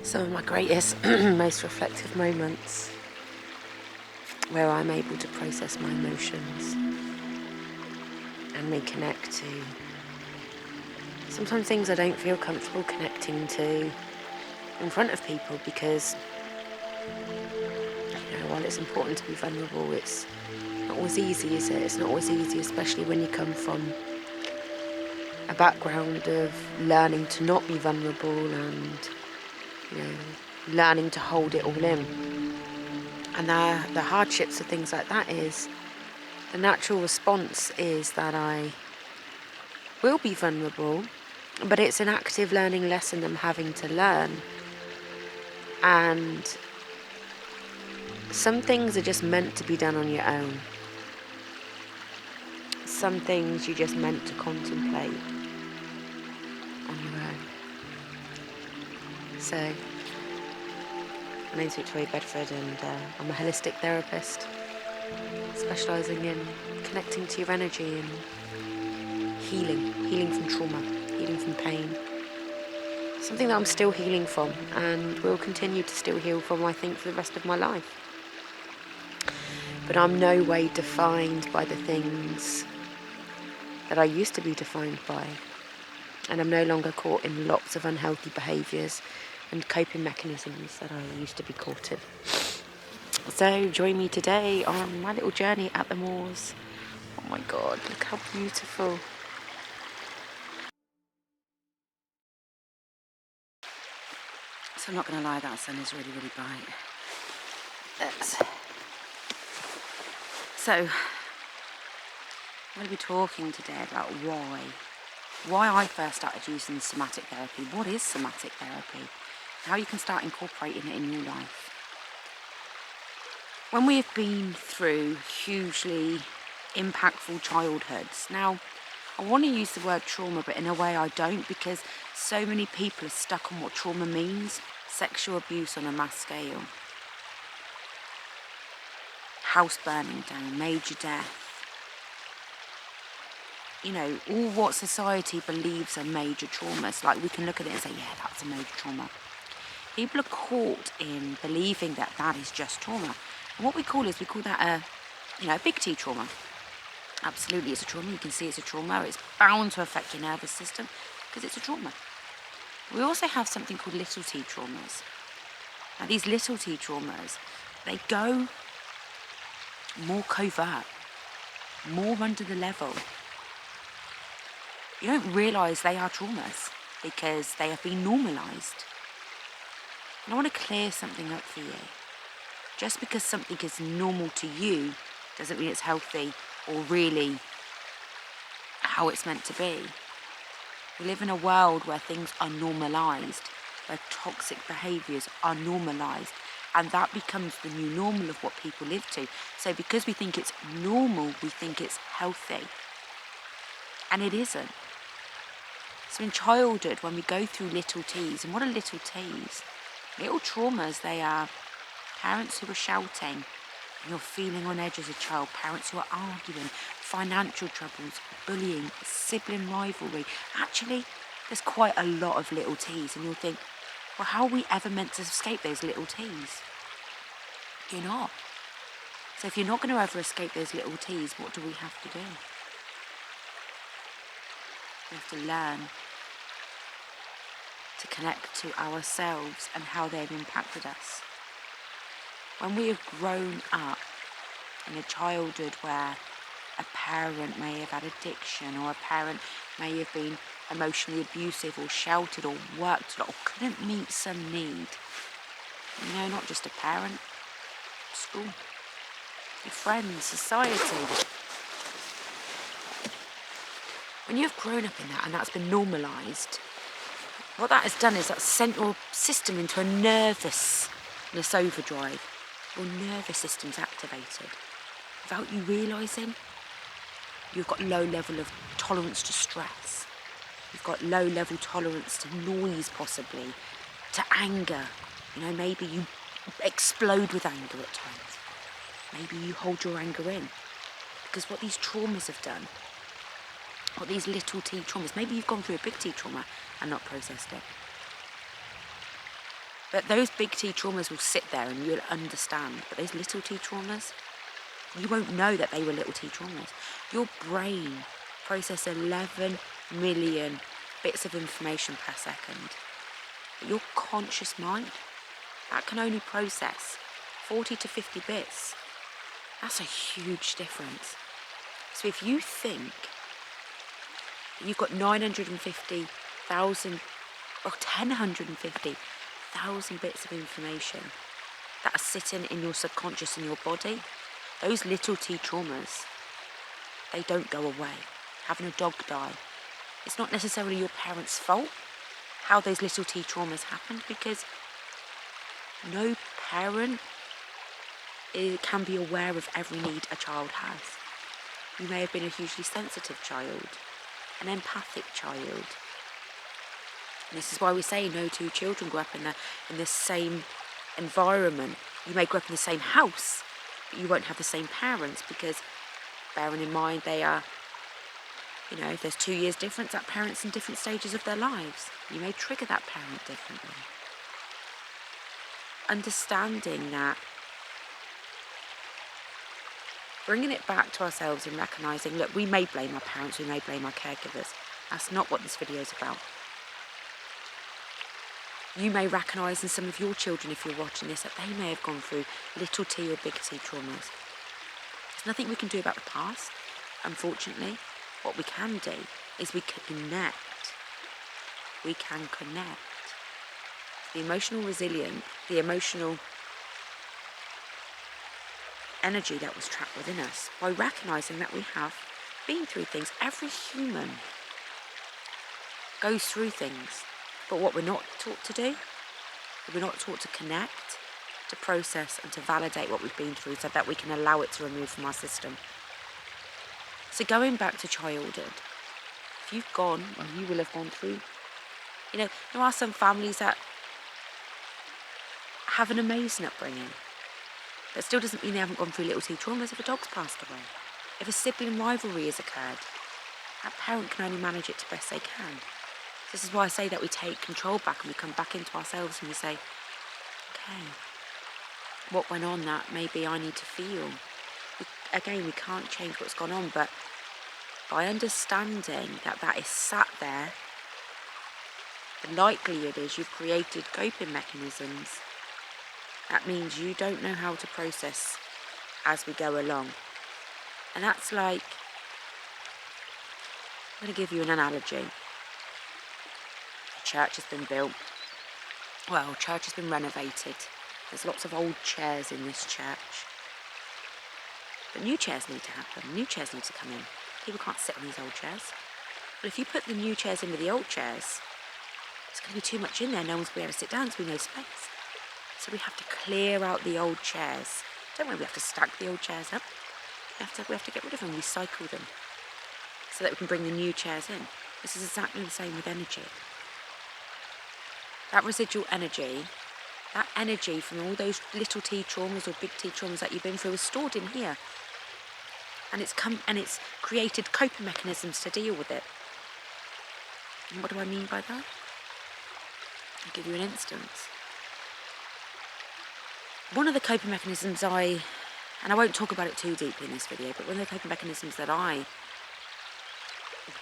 Some of my greatest, most reflective moments where I'm able to process my emotions and reconnect to sometimes things I don't feel comfortable connecting to in front of people because, while it's important to be vulnerable, it's not always easy, is it? It's not always easy, especially when you come from a background of learning to not be vulnerable and, learning to hold it all in. And the hardships of things like that is, the natural response is that I will be vulnerable, but it's an active learning lesson I'm having to learn. And some things are just meant to be done on your own. Some things you're just meant to contemplate on your own. So, my name's Victoria Bedford and I'm a holistic therapist, specialising in connecting to your energy and healing from trauma, healing from pain. Something that I'm still healing from and will continue to still heal from, I think, for the rest of my life. But I'm no way defined by the things that I used to be defined by. And I'm no longer caught in lots of unhealthy behaviours and coping mechanisms that I used to be caught in. So join me today on my little journey at the moors. Oh my God, look how beautiful. So I'm not going to lie, that sun is really, really bright. So I'm going to be talking today about why I first started using somatic therapy. What is somatic therapy? How you can start incorporating it in your life. When we have been through hugely impactful childhoods, now I want to use the word trauma, but in a way I don't, because so many people are stuck on what trauma means. Sexual abuse on a mass scale, house burning down, major death, all what society believes are major traumas. Like, we can look at it and say, yeah, that's a major trauma. People are caught in believing that that is just trauma. And what we call that a big T trauma. Absolutely, it's a trauma. You can see it's a trauma. It's bound to affect your nervous system because it's a trauma. We also have something called little T traumas. Now, these little T traumas, they go more covert, more under the level. You don't realise they are traumas because they have been normalised. And I want to clear something up for you. Just because something is normal to you doesn't mean it's healthy or really how it's meant to be. We live in a world where things are normalised, where toxic behaviours are normalised, and that becomes the new normal of what people live to. So because we think it's normal, we think it's healthy. And it isn't. So in childhood, when we go through little T's, and what are little T's? Little traumas, they are parents who are shouting, and you're feeling on edge as a child, parents who are arguing, financial troubles, bullying, sibling rivalry. Actually, there's quite a lot of little T's, and you'll think, well, how are we ever meant to escape those little T's? You're not. So if you're not going to ever escape those little T's, what do we have to do? We have to learn to connect to ourselves and how they've impacted us. When we have grown up in a childhood where a parent may have had addiction, or a parent may have been emotionally abusive or shouted or worked a lot or couldn't meet some need, not just a parent, school, your friends, society. When you've grown up in that and that's been normalised, what that has done is that's sent your system into a nervousness overdrive. Your nervous system's activated. Without you realising, you've got low level of tolerance to stress. You've got low level tolerance to noise, possibly, to anger. Maybe you explode with anger at times. Maybe you hold your anger in. Because what these traumas have done, what these little T traumas, maybe you've gone through a big T trauma and not processed it. But those big T traumas will sit there and you'll understand. But those little T traumas, you won't know that they were little T traumas. Your brain processes 11 million bits of information per second. But your conscious mind, that can only process 40 to 50 bits. That's a huge difference. So if you think that you've got 950,000 or 1,050,000 bits of information that are sitting in your subconscious in your body, those little T traumas, they don't go away. Having a dog die, it's not necessarily your parents' fault how those little T traumas happened, because no parent can be aware of every need a child has. You may have been a hugely sensitive child, an empathic child. And this is why we say no two children grow up in the same environment. You may grow up in the same house, but you won't have the same parents, because bearing in mind they are, if there's 2 years difference, that parent's in different stages of their lives. You may trigger that parent differently. Understanding that, bringing it back to ourselves and recognising, look, we may blame our parents, we may blame our caregivers. That's not what this video is about. You may recognise in some of your children, if you're watching this, that they may have gone through little T or big T traumas. There's nothing we can do about the past, unfortunately. What we can do is we can connect. We can connect. The emotional resilience, the emotional energy that was trapped within us, by recognising that we have been through things. Every human goes through things, but what we're not taught to do, we're not taught to connect, to process and to validate what we've been through so that we can allow it to remove from our system. So going back to childhood, if you've gone, or you will have gone through, there are some families that have an amazing upbringing. That still doesn't mean they haven't gone through little T traumas. If a dog's passed away, if a sibling rivalry has occurred, that parent can only manage it to best they can. This is why I say that we take control back and we come back into ourselves and we say, okay, what went on that maybe I need to feel. We can't change what's gone on, but by understanding that is sat there, the likelihood is you've created coping mechanisms. That means you don't know how to process as we go along. And that's like, I'm going to give you an analogy. A church has been built. Well, church has been renovated. There's lots of old chairs in this church. But new chairs need to happen. New chairs need to come in. People can't sit on these old chairs. But if you put the new chairs in with the old chairs, it's going to be too much in there. No one's going to be able to sit down. There's going to be no space. So we have to clear out the old chairs. Don't worry, we have to stack the old chairs up. We have to get rid of them, recycle them, so that we can bring the new chairs in. This is exactly the same with energy. That residual energy, that energy from all those little T traumas or big T traumas that you've been through is stored in here. And it's created coping mechanisms to deal with it. And what do I mean by that? I'll give you an instance. One of the coping mechanisms and I won't talk about it too deeply in this video, but one of the coping mechanisms that I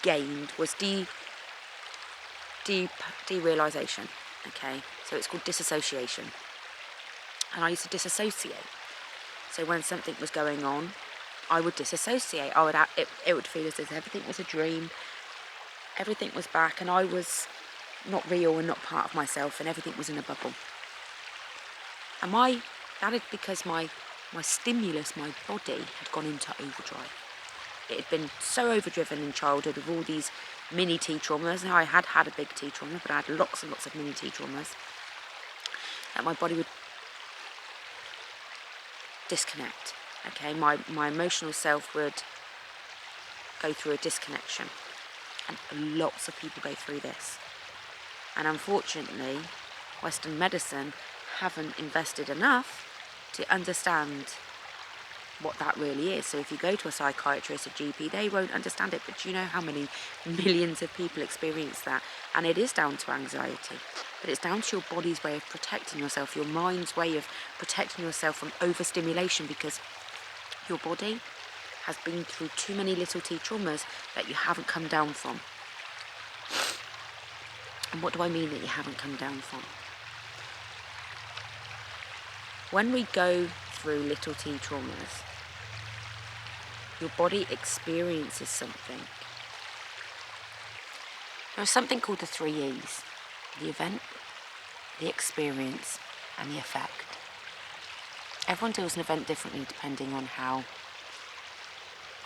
gained was derealization. Okay, so it's called disassociation. And I used to disassociate. So when something was going on, I would disassociate. It would feel as if everything was a dream, everything was back, and I was not real and not part of myself, and everything was in a bubble. And that is because my stimulus, my body, had gone into overdrive. It had been so overdriven in childhood with all these mini T traumas. Now I had a big T trauma, but I had lots and lots of mini T traumas, that my body would disconnect. Okay, my emotional self would go through a disconnection. And lots of people go through this. And unfortunately, Western medicine haven't invested enough to understand what that really is. So if you go to a psychiatrist, a GP, they won't understand it. But do you know how many millions of people experience that? And it is down to anxiety. But it's down to your body's way of protecting yourself, your mind's way of protecting yourself from overstimulation, because your body has been through too many little T traumas that you haven't come down from. And what do I mean that you haven't come down from? When we go through little T traumas, your body experiences something. There's something called the 3 E's: the event, the experience, and the effect. Everyone deals an event differently depending on how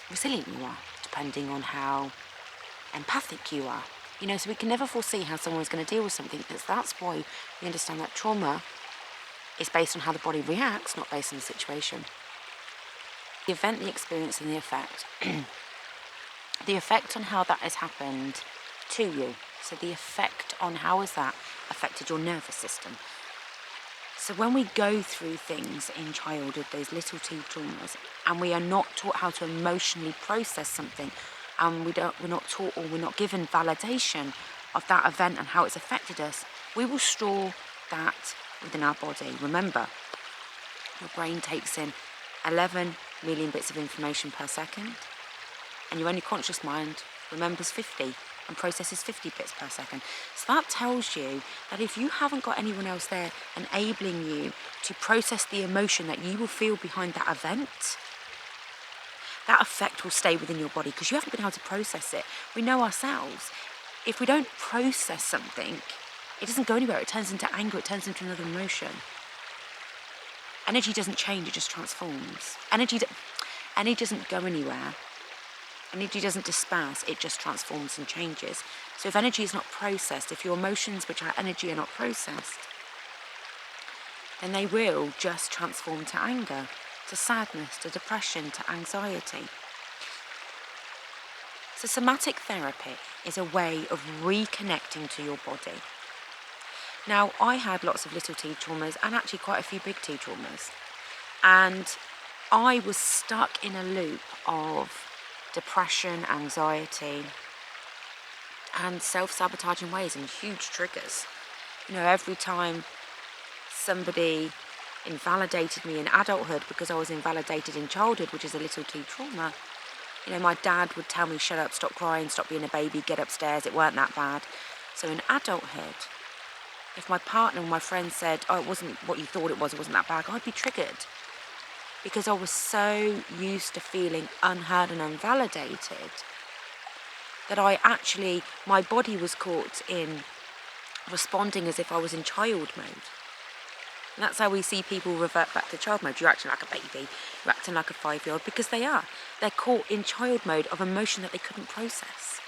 resilient you are, depending on how empathic you are. You know, so we can never foresee how someone's going to deal with something. That's why we understand that trauma is based on how the body reacts, not based on the situation. The event, the experience, and the effect. The effect on how that has happened to you. So the effect on how has that affected your nervous system. So when we go through things in childhood, those little T traumas, and we are not taught how to emotionally process something, and we're not taught, or we're not given validation of that event and how it's affected us, we will store that within our body. Remember, your brain takes in 11 million bits of information per second, and your only conscious mind remembers 50 and processes 50 bits per second. So that tells you that if you haven't got anyone else there enabling you to process the emotion that you will feel behind that event, that effect will stay within your body because you haven't been able to process it. We know ourselves, if we don't process something, it doesn't go anywhere. It turns into anger, it turns into another emotion. Energy doesn't change, it just transforms. Energy doesn't go anywhere. Energy doesn't disperse, it just transforms and changes. So if energy is not processed, if your emotions, which are energy, are not processed, then they will just transform to anger, to sadness, to depression, to anxiety. So somatic therapy is a way of reconnecting to your body. Now, I had lots of little T traumas and actually quite a few big T traumas. And I was stuck in a loop of depression, anxiety, and self-sabotaging ways and huge triggers. You know, every time somebody invalidated me in adulthood because I was invalidated in childhood, which is a little T trauma, you know, my dad would tell me, shut up, stop crying, stop being a baby, get upstairs, it weren't that bad. So in adulthood, if my partner or my friend said, oh, it wasn't what you thought it wasn't that bad, I'd be triggered. Because I was so used to feeling unheard and unvalidated that my body was caught in responding as if I was in child mode. And that's how we see people revert back to child mode. You're acting like a baby, you're acting like a 5-year-old, because they are. They're caught in child mode of emotion that they couldn't process.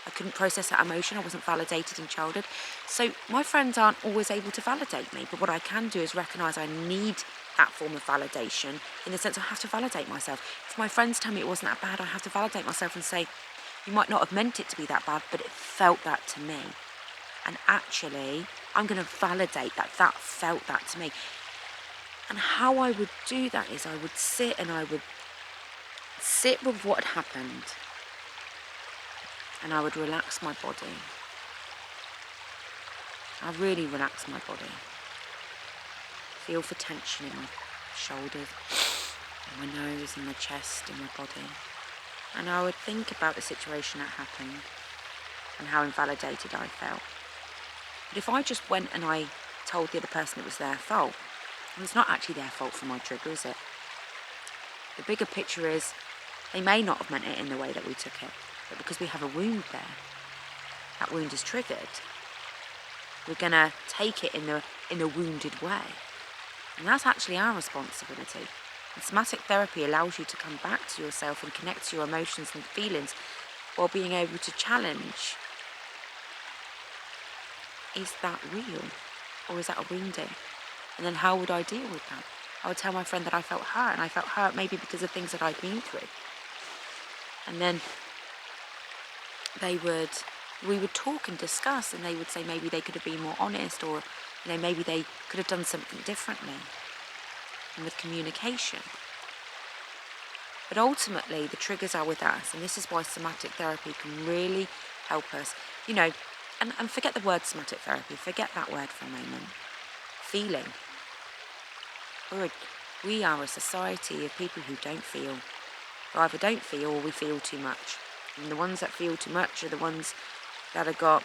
I couldn't process that emotion, I wasn't validated in childhood. So my friends aren't always able to validate me, but what I can do is recognise I need that form of validation, in the sense I have to validate myself. If my friends tell me it wasn't that bad, I have to validate myself and say, you might not have meant it to be that bad, but it felt that to me. And actually, I'm going to validate that felt that to me. And how I would do that is I would sit with what had happened, and I would relax my body. I really relax my body. Feel for tension in my shoulders, in my nose, in my chest, in my body. And I would think about the situation that happened and how invalidated I felt. But if I just went and I told the other person it was their fault, well, it's not actually their fault for my trigger, is it? The bigger picture is they may not have meant it in the way that we took it, but because we have a wound there, that wound is triggered. We're going to take it in a wounded way. And that's actually our responsibility. And somatic therapy allows you to come back to yourself and connect to your emotions and feelings while being able to challenge, is that real? Or is that a wounding? And then how would I deal with that? I would tell my friend that I felt hurt, and I felt hurt maybe because of things that I'd been through. And then we would talk and discuss, and they would say maybe they could have been more honest, or maybe they could have done something differently. And with communication, But ultimately, the triggers are with us, and this is why somatic therapy can really help us, you know, and forget the word somatic therapy, forget that word for a moment. Feeling. We are a society of people who don't feel. We either don't feel or we feel too much. And the ones that feel too much are the ones that have got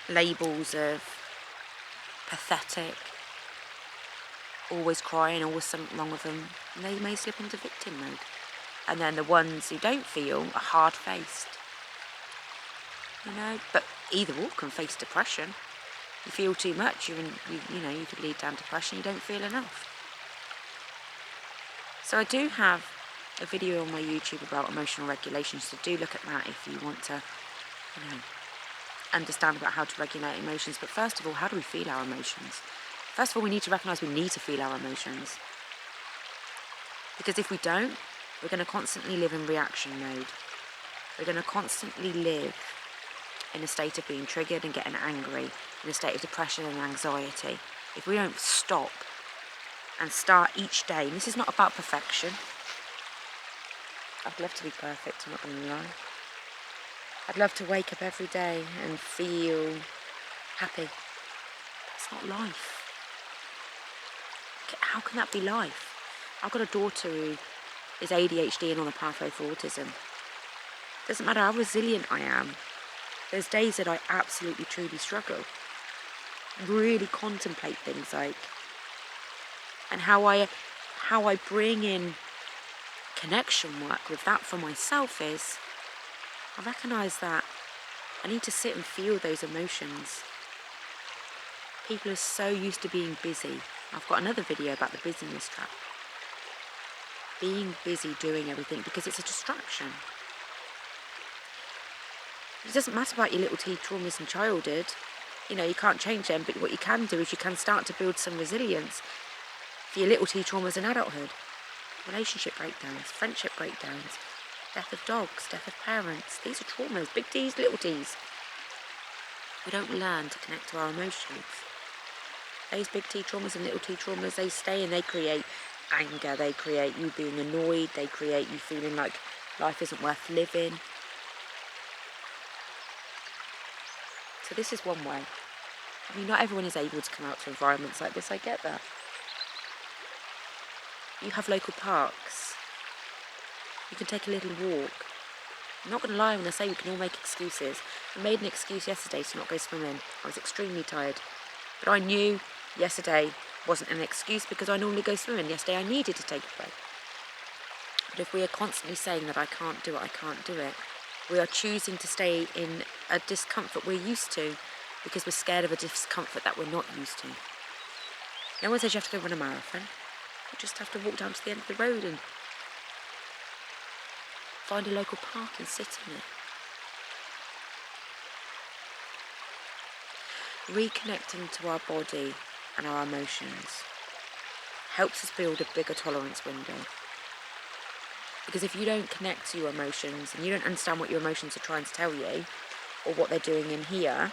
labels of pathetic, always crying, always something wrong with them, and they may slip into victim mode. And then the ones who don't feel are hard-faced, you know. But either or can face depression. You feel too much, you could lead down depression. You don't feel enough. So I do have a video on my YouTube about emotional regulation, so do look at that if you want to, understand about how to regulate emotions. But first of all, how do we feel our emotions? First of all, we need to recognise we need to feel our emotions. Because if we don't, we're going to constantly live in reaction mode. We're going to constantly live in a state of being triggered and getting angry, in a state of depression and anxiety. If we don't stop and start each day, and this is not about perfection. I'd love to be perfect, I'm not going to lie. I'd love to wake up every day and feel happy. That's not life. How can that be life? I've got a daughter who is ADHD and on a pathway for autism. Doesn't matter how resilient I am, there's days that I absolutely truly struggle. Really contemplate things like, and how I bring in connection work with that for myself is, I recognise that I need to sit and feel those emotions. People are so used to being busy. I've got another video about the busyness trap. Being busy doing everything because it's a distraction. It doesn't matter about your little T traumas in childhood. You can't change them, but what you can do is you can start to build some resilience for your little T traumas in adulthood. Relationship breakdowns, friendship breakdowns, death of dogs, death of parents. These are traumas, big T's, little T's. We don't learn to connect to our emotions. Those big T traumas and little T traumas, they stay and they create anger, they create you being annoyed, they create you feeling like life isn't worth living. So this is one way. Not everyone is able to come out to environments like this, I get that. You have local parks. You can take a little walk. I'm not going to lie when I say we can all make excuses. I made an excuse yesterday to not go swimming. I was extremely tired. But I knew yesterday wasn't an excuse because I normally go swimming. Yesterday I needed to take a break. But if we are constantly saying that I can't do it, we are choosing to stay in a discomfort we're used to because we're scared of a discomfort that we're not used to. No one says you have to go run a marathon. You just have to walk down to the end of the road and find a local park and sit in it. Reconnecting to our body and our emotions helps us build a bigger tolerance window. Because if you don't connect to your emotions and you don't understand what your emotions are trying to tell you or what they're doing in here,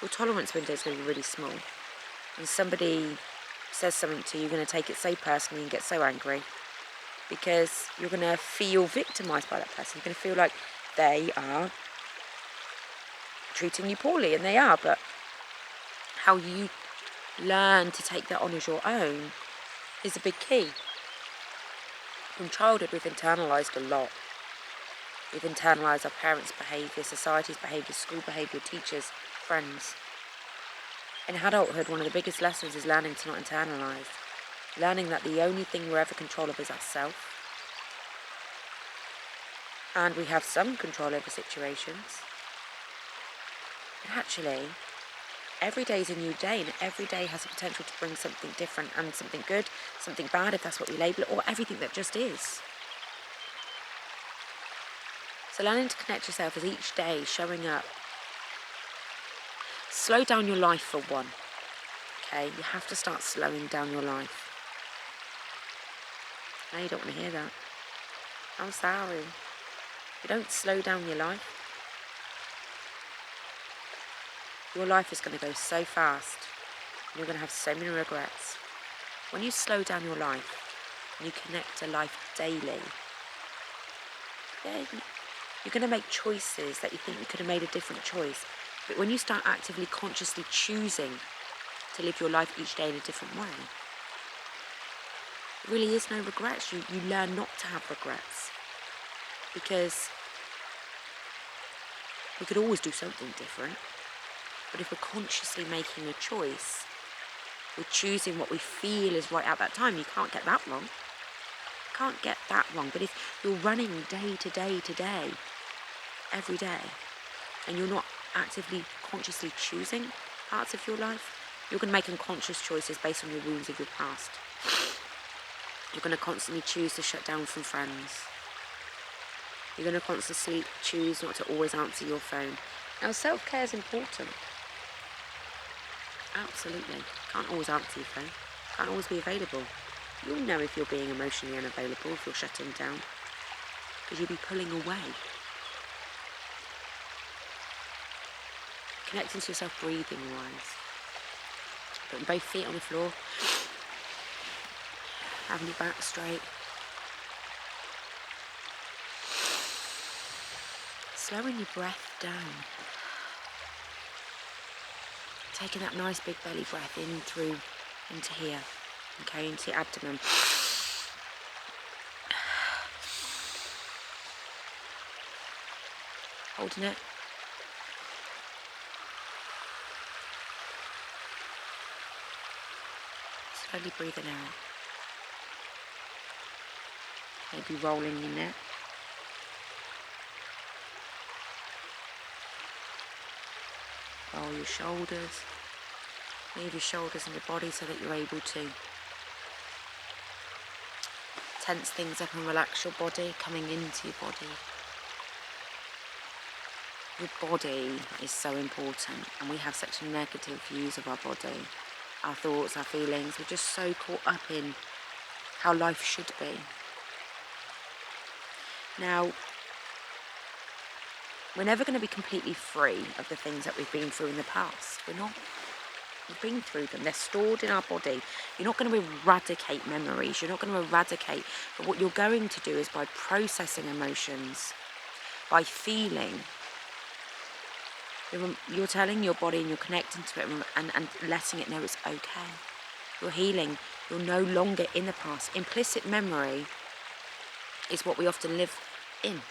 your tolerance window is going to be really small. And somebody says something to you, you're going to take it so personally and get so angry because you're going to feel victimised by that person. You're going to feel like they are treating you poorly, and they are, but how you learn to take that on as your own is a big key. From childhood, we've internalised a lot. We've internalised our parents' behaviour, society's behaviour, school behaviour, teachers, friends. In adulthood, one of the biggest lessons is learning to not internalise. Learning that the only thing we're ever control of is ourselves. And we have some control over situations. But actually, every day is a new day, and every day has the potential to bring something different and something good, something bad, if that's what we label it, or everything that just is. So learning to connect yourself as each day showing up. Slow down your life for one. Okay, you have to start slowing down your life. No, you don't want to hear that. I'm sorry. If you don't slow down your life, your life is going to go so fast. And you're going to have so many regrets. When you slow down your life, and you connect to life daily, then you're going to make choices that you think you could have made a different choice. But when you start actively, consciously choosing to live your life each day in a different way, there really is no regrets. You learn not to have regrets, because we could always do something different. But if we're consciously making a choice, we're choosing what we feel is right at that time. You can't get that wrong. You can't get that wrong. But if you're running day to day to day, every day, and you're not actively, consciously choosing parts of your life, you're going to make unconscious choices based on your wounds of your past. You're going to constantly choose to shut down from friends. You're going to constantly choose not to always answer your phone. Now, self-care is important. Absolutely. Can't always answer your phone. Can't always be available. You'll know if you're being emotionally unavailable, if you're shutting down, because you'll be pulling away. Connecting to yourself breathing-wise. Putting both feet on the floor. Having your back straight. Slowing your breath down. Taking that nice big belly breath in through into here. Okay, into your abdomen. Holding it. Slowly breathing out. Maybe rolling your neck. Roll your shoulders. Move your shoulders and your body so that you're able to tense things up and relax your body, coming into your body. Your body is so important, and we have such negative views of our body, our thoughts, our feelings. We're just so caught up in how life should be. Now, we're never going to be completely free of the things that we've been through in the past. We're not. We've been through them. They're stored in our body. You're not going to eradicate memories. You're not going to eradicate. But what you're going to do is by processing emotions, by feeling, you're telling your body and you're connecting to it and letting it know it's okay. You're healing. You're no longer in the past. Implicit memory is what we often live in.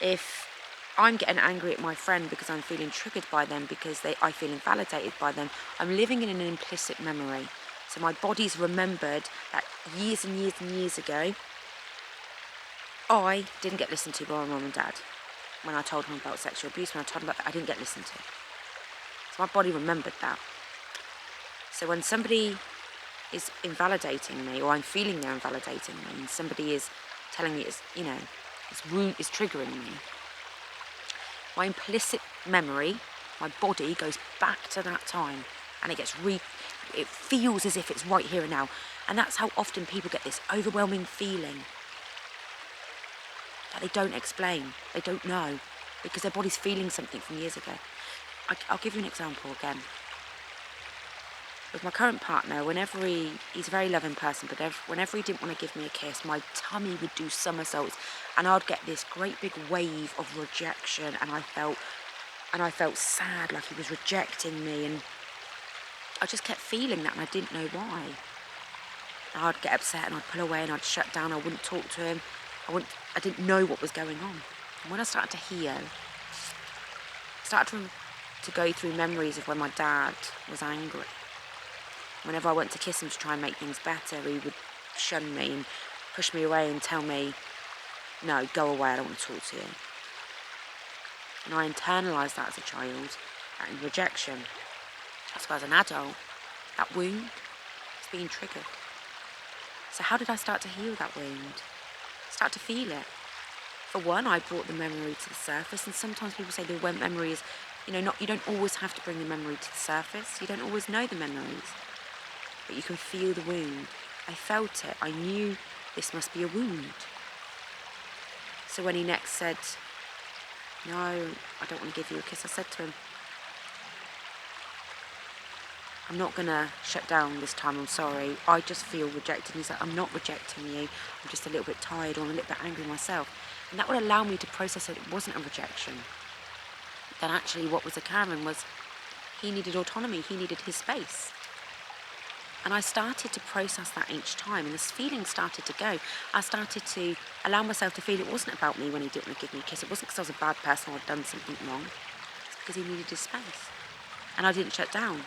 If I'm getting angry at my friend because I'm feeling triggered by them, because I feel invalidated by them, I'm living in an implicit memory. So my body's remembered that years and years and years ago, I didn't get listened to by my mum and dad. When I told them about sexual abuse, when I told them about that, I didn't get listened to. So my body remembered that. So when somebody is invalidating me, or I'm feeling they're invalidating me, and somebody is telling me it's wound is triggering me, my implicit memory, my body goes back to that time, and it feels as if it's right here and now. And that's how often people get this overwhelming feeling that they don't explain, they don't know, because their body's feeling something from years ago. I'll give you an example again. With my current partner, he's a very loving person, but whenever he didn't want to give me a kiss, my tummy would do somersaults, and I'd get this great big wave of rejection, and I felt sad, like he was rejecting me, and I just kept feeling that, and I didn't know why. And I'd get upset, and I'd pull away, and I'd shut down. I wouldn't talk to him. I didn't know what was going on. And when I started to heal, I started to go through memories of when my dad was angry. Whenever I went to kiss him to try and make things better, he would shun me and push me away and tell me, no, go away, I don't want to talk to you. And I internalised that as a child, that rejection. So as an adult, that wound is being triggered. So how did I start to heal that wound? Start to feel it. For one, I brought the memory to the surface, and sometimes people say the memory is, you don't always have to bring the memory to the surface. You don't always know the memories. But you can feel the wound. I felt it. I knew this must be a wound. So when he next said, no, I don't want to give you a kiss, I said to him, I'm not going to shut down this time, I'm sorry. I just feel rejected. And he's like, I'm not rejecting you. I'm just a little bit tired or I'm a little bit angry myself. And that would allow me to process that it wasn't a rejection. That actually what was occurring was he needed autonomy. He needed his space. And I started to process that each time. And this feeling started to go. I started to allow myself to feel it wasn't about me when he didn't want to give me a kiss. It wasn't because I was a bad person or I'd done something wrong. It's because he needed his space. And I didn't shut down.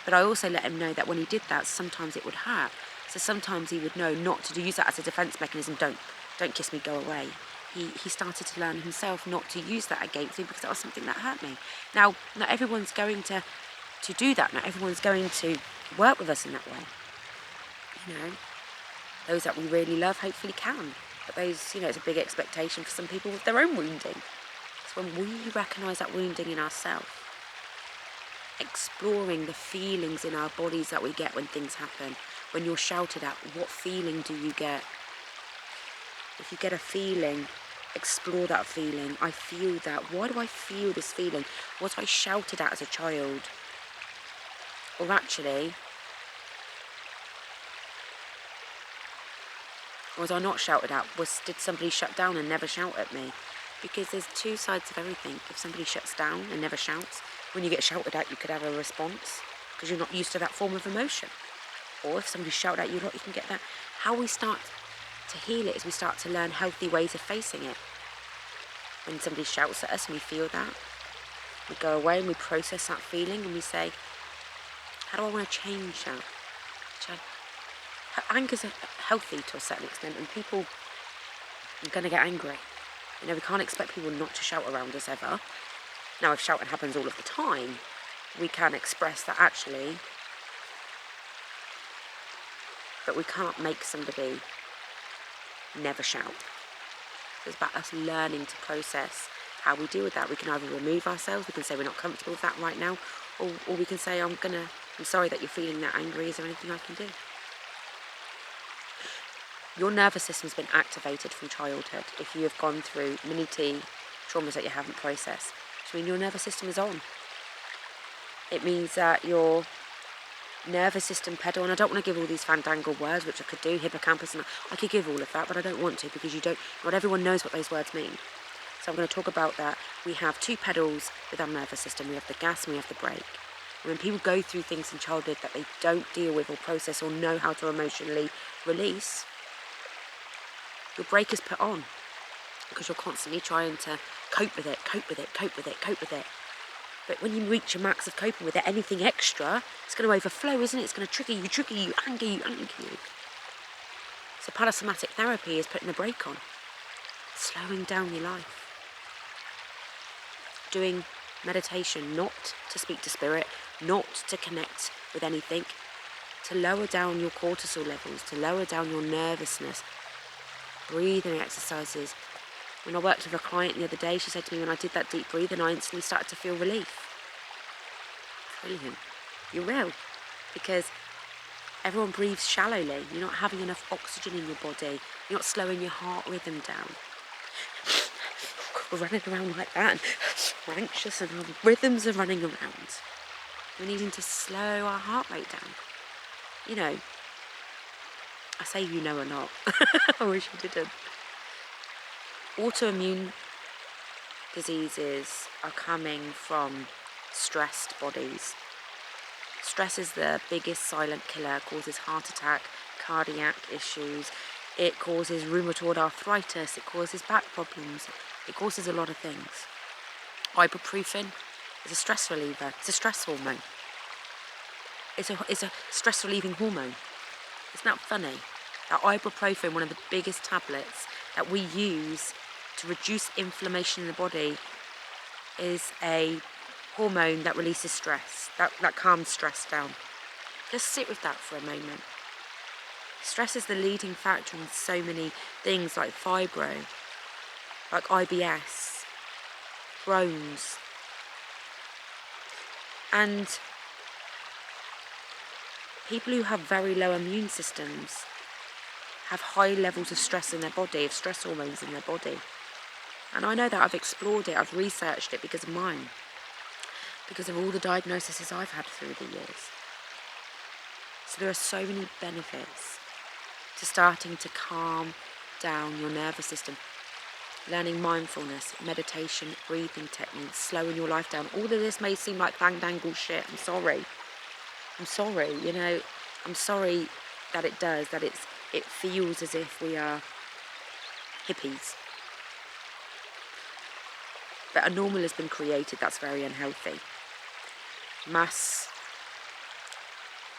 But I also let him know that when he did that, sometimes it would hurt. So sometimes he would know not to use that as a defence mechanism. Don't kiss me, go away. He started to learn himself not to use that against me because that was something that hurt me. Now, not everyone's going to do that. Not everyone's going to work with us in that way. You know, those that we really love hopefully can. But those, it's a big expectation for some people with their own wounding. So when we recognise that wounding in ourselves, exploring the feelings in our bodies that we get when things happen. When you're shouted at, what feeling do you get? If you get a feeling, explore that feeling. I feel that. Why do I feel this feeling? Was I shouted at as a child? Or actually, was I not shouted at? Did somebody shut down and never shout at me? Because there's two sides of everything. If somebody shuts down and never shouts, when you get shouted at, you could have a response because you're not used to that form of emotion. Or if somebody shouted at you, you can get that. How we start to heal it is we start to learn healthy ways of facing it. When somebody shouts at us and we feel that, we go away and we process that feeling and we say, how do I want to change that? Anger's healthy to a certain extent, and people are going to get angry. We can't expect people not to shout around us ever. Now, if shouting happens all of the time, we can express that actually, but we can't make somebody never shout. It's about us learning to process how we deal with that. We can either remove ourselves, we can say we're not comfortable with that right now, or we can say, I'm sorry that you're feeling that angry, is there anything I can do? Your nervous system's been activated from childhood. If you have gone through mini T traumas that you haven't processed, which means your nervous system is on. It means that your nervous system pedal, and I don't want to give all these fandangled words, which I could do, hippocampus, and I could give all of that, but I don't want to because not everyone knows what those words mean. So I'm going to talk about that. We have two pedals with our nervous system. We have the gas and we have the brake. And when people go through things in childhood that they don't deal with or process or know how to emotionally release, your brake is put on because you're constantly trying to cope with it. But when you reach a max of coping with it, anything extra, it's going to overflow, isn't it? It's going to trigger you, anger you. So parasomatic therapy is putting the brake on, slowing down your life. Doing meditation, not to speak to spirit, not to connect with anything, to lower down your cortisol levels, to lower down your nervousness. Breathing exercises. When I worked with a client the other day, she said to me, when I did that deep breathing, I instantly started to feel relief. Brilliant. You will. Because everyone breathes shallowly. You're not having enough oxygen in your body. You're not slowing your heart rhythm down. We're running around like that, and we're anxious, and our rhythms are running around. We're needing to slow our heart rate down. I say or not. I wish I didn't. Autoimmune diseases are coming from stressed bodies. Stress is the biggest silent killer. It causes heart attack, cardiac issues. It causes rheumatoid arthritis. It causes back problems. It causes a lot of things. Ibuprofen is a stress reliever. It's a stress hormone. It's a stress relieving hormone. Isn't that funny? That ibuprofen, one of the biggest tablets that we use to reduce inflammation in the body, is a hormone that releases stress, that calms stress down. Just sit with that for a moment. Stress is the leading factor in so many things like fibro, like IBS, Crohn's, and people who have very low immune systems have high levels of stress in their body, of stress hormones in their body. And I know that. I've explored it, I've researched it because of mine. because of all the diagnoses I've had through the years. So there are so many benefits to starting to calm down your nervous system, learning mindfulness, meditation, breathing techniques, slowing your life down. All of this may seem like fang-dangle shit. I'm sorry, you know, I'm sorry that it does, that it feels as if we are hippies. But a normal has been created that's very unhealthy. Mass,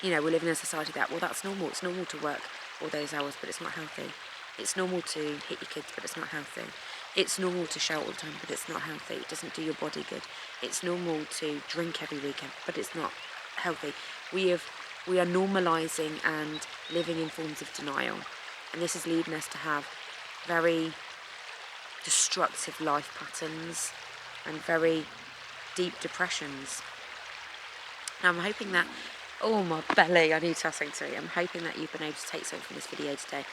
you know, we live in a society that, well, that's normal. It's normal to work all those hours, but it's not healthy. It's normal to hit your kids, but it's not healthy. It's normal to shout all the time, but it's not healthy. It doesn't do your body good. It's normal to drink every weekend, but it's not healthy. We are normalising and living in forms of denial. And this is leading us to have very destructive life patterns and very deep depressions. Now I'm hoping that, oh my belly, I need something to eat. I'm hoping that you've been able to take something from this video today.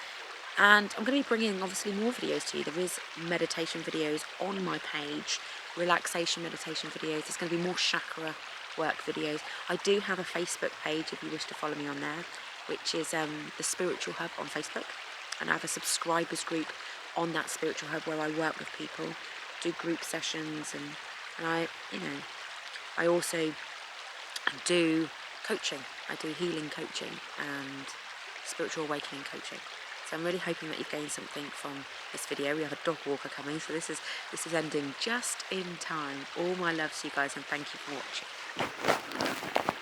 And I'm going to be bringing obviously more videos to you. There is meditation videos on my page, relaxation meditation videos. There's going to be more chakra work videos. I do have a Facebook page if you wish to follow me on there, which is the Spiritual Hub on Facebook. And I have a subscribers group on that Spiritual Hub where I work with people, do group sessions, and I, you know, I also do coaching. I do healing coaching and spiritual awakening coaching. So I'm really hoping that you've gained something from this video. We have a dog walker coming, so this is ending just in time. All my love to you guys, and thank you for watching.